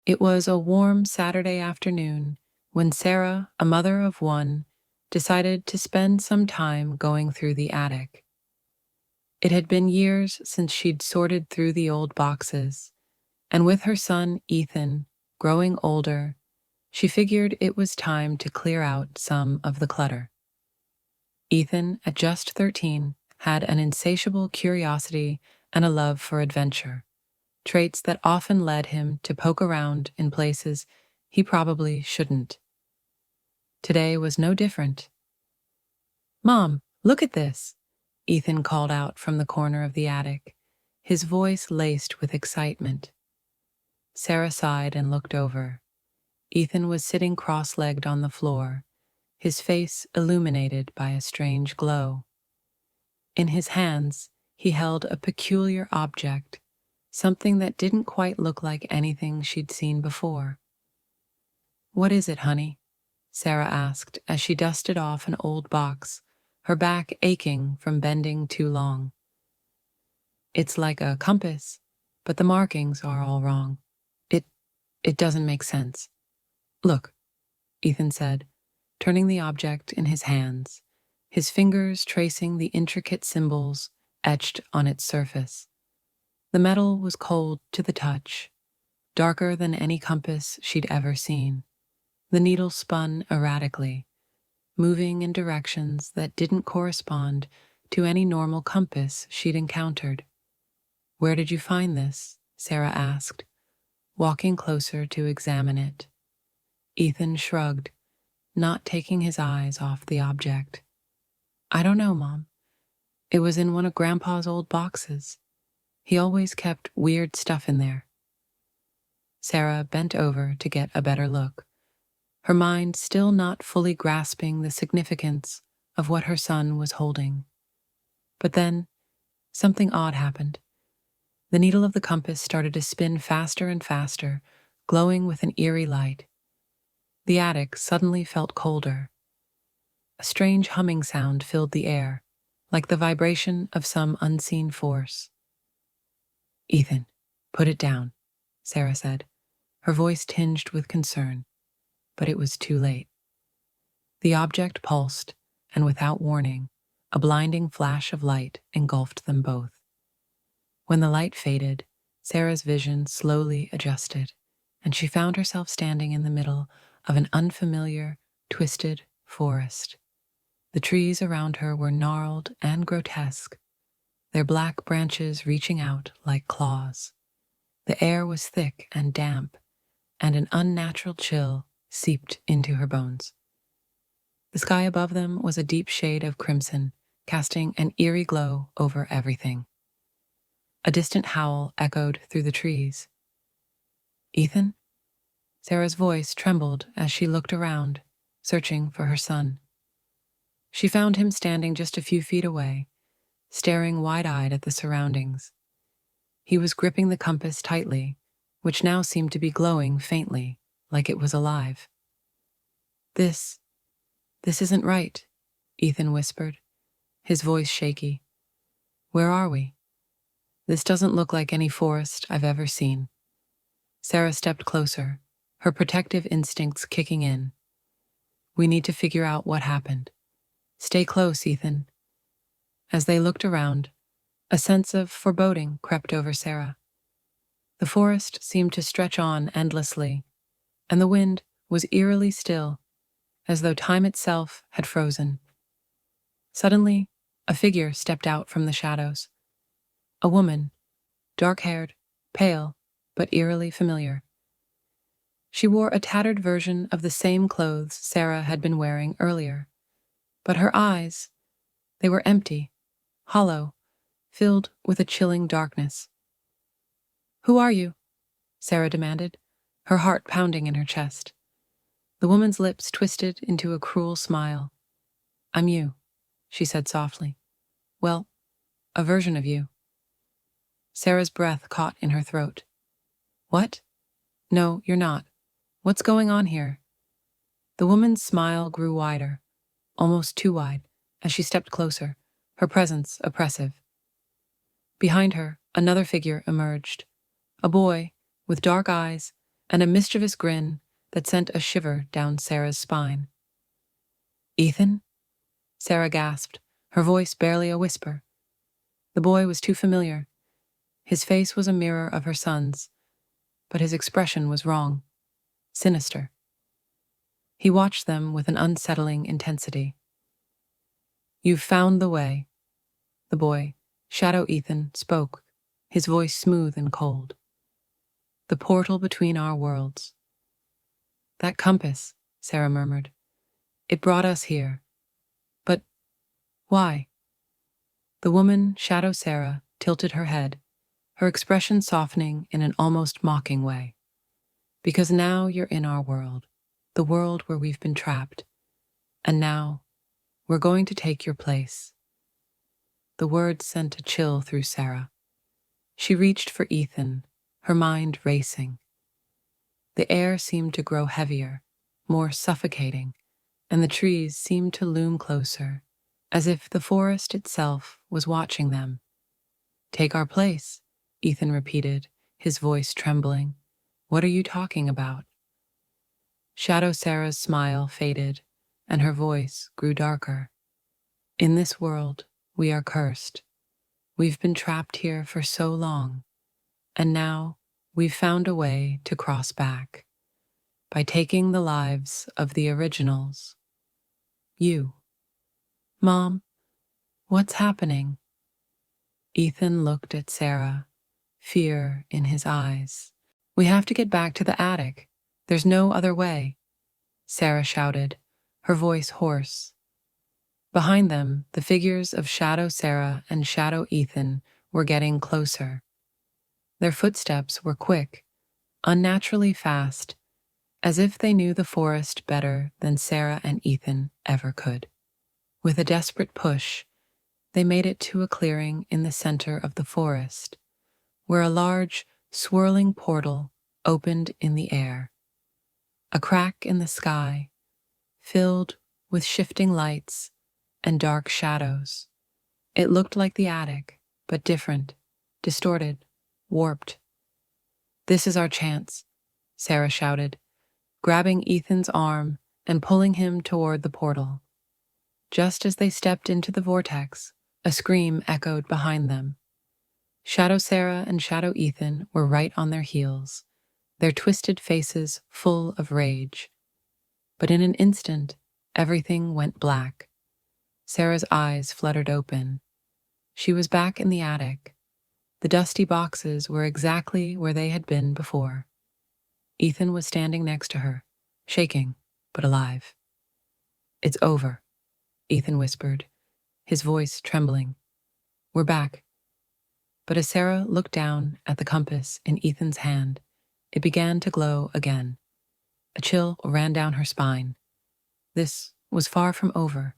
It was a warm Saturday afternoon when Sarah, a mother of one, decided to spend some time going through the attic. It had been years since she'd sorted through the old boxes, and with her son, Ethan, growing older, she figured it was time to clear out some of the clutter. Ethan, at just 13, had an insatiable curiosity and a love for adventure, traits that often led him to poke around in places he probably shouldn't. Today was no different. "Mom, look at this," Ethan called out from the corner of the attic, his voice laced with excitement. Sarah sighed and looked over. Ethan was sitting cross-legged on the floor, his face illuminated by a strange glow. In his hands, he held a peculiar object, something that didn't quite look like anything she'd seen before. "What is it, honey?" Sarah asked as she dusted off an old box, her back aching from bending too long. "It's like a compass, but the markings are all wrong. It doesn't make sense." "Look," Ethan said, turning the object in his hands, his fingers tracing the intricate symbols etched on its surface. The metal was cold to the touch, darker than any compass she'd ever seen. The needle spun erratically, moving in directions that didn't correspond to any normal compass she'd encountered. "Where did you find this?" Sarah asked, walking closer to examine it. Ethan shrugged, not taking his eyes off the object. "I don't know, Mom. It was in one of Grandpa's old boxes. He always kept weird stuff in there." Sarah bent over to get a better look, her mind still not fully grasping the significance of what her son was holding. But then, something odd happened. The needle of the compass started to spin faster and faster, glowing with an eerie light. The attic suddenly felt colder. A strange humming sound filled the air, like the vibration of some unseen force. "Ethan, put it down," Sarah said, her voice tinged with concern, but it was too late. The object pulsed, and without warning, a blinding flash of light engulfed them both. When the light faded, Sarah's vision slowly adjusted, and she found herself standing in the middle of an unfamiliar, twisted forest. The trees around her were gnarled and grotesque, their black branches reaching out like claws. The air was thick and damp, and an unnatural chill seeped into her bones. The sky above them was a deep shade of crimson, casting an eerie glow over everything. A distant howl echoed through the trees. "Ethan?" Sarah's voice trembled as she looked around, searching for her son. She found him standing just a few feet away, staring wide-eyed at the surroundings. He was gripping the compass tightly, which now seemed to be glowing faintly, like it was alive. This isn't right," Ethan whispered, his voice shaky. "Where are we? This doesn't look like any forest I've ever seen." Sarah stepped closer, her protective instincts kicking in. "We need to figure out what happened. Stay close, Ethan." As they looked around, a sense of foreboding crept over Sarah. The forest seemed to stretch on endlessly, and the wind was eerily still, as though time itself had frozen. Suddenly, a figure stepped out from the shadows. A woman, dark-haired, pale, but eerily familiar. She wore a tattered version of the same clothes Sarah had been wearing earlier, but her eyes, they were empty, hollow, filled with a chilling darkness. "Who are you?" Sarah demanded, her heart pounding in her chest. The woman's lips twisted into a cruel smile. "I'm you," she said softly. "Well, a version of you." Sarah's breath caught in her throat. "What? No, you're not. What's going on here?" The woman's smile grew wider, almost too wide, as she stepped closer, her presence oppressive. Behind her, another figure emerged. A boy, with dark eyes and a mischievous grin that sent a shiver down Sarah's spine. "Ethan?" Sarah gasped, her voice barely a whisper. The boy was too familiar. His face was a mirror of her son's, but his expression was wrong, sinister. He watched them with an unsettling intensity. "You've found the way," the boy, Shadow Ethan, spoke, his voice smooth and cold. "The portal between our worlds." "That compass," Sarah murmured. "It brought us here. But why?" The woman, Shadow Sarah, tilted her head, her expression softening in an almost mocking way. "Because now you're in our world, the world where we've been trapped. And now, we're going to take your place." The words sent a chill through Sarah. She reached for Ethan, her mind racing. The air seemed to grow heavier, more suffocating, and the trees seemed to loom closer, as if the forest itself was watching them. "Take our place," Ethan repeated, his voice trembling. "What are you talking about?" Shadow Sarah's smile faded, and her voice grew darker. "In this world, we are cursed. We've been trapped here for so long, and now we've found a way to cross back. By taking the lives of the originals. You." "Mom, what's happening?" Ethan looked at Sarah, fear in his eyes. "We have to get back to the attic. There's no other way," Sarah shouted, her voice hoarse. Behind them, the figures of Shadow Sarah and Shadow Ethan were getting closer. Their footsteps were quick, unnaturally fast, as if they knew the forest better than Sarah and Ethan ever could. With a desperate push, they made it to a clearing in the center of the forest, where a large, swirling portal opened in the air. A crack in the sky, filled with shifting lights and dark shadows. It looked like the attic, but different, distorted, warped. "This is our chance," Sarah shouted, grabbing Ethan's arm and pulling him toward the portal. Just as they stepped into the vortex, a scream echoed behind them. Shadow Sarah and Shadow Ethan were right on their heels, their twisted faces full of rage. But in an instant, everything went black. Sarah's eyes fluttered open. She was back in the attic. The dusty boxes were exactly where they had been before. Ethan was standing next to her, shaking, but alive. "It's over," Ethan whispered, his voice trembling. "We're back." But as Sarah looked down at the compass in Ethan's hand, it began to glow again. A chill ran down her spine. This was far from over.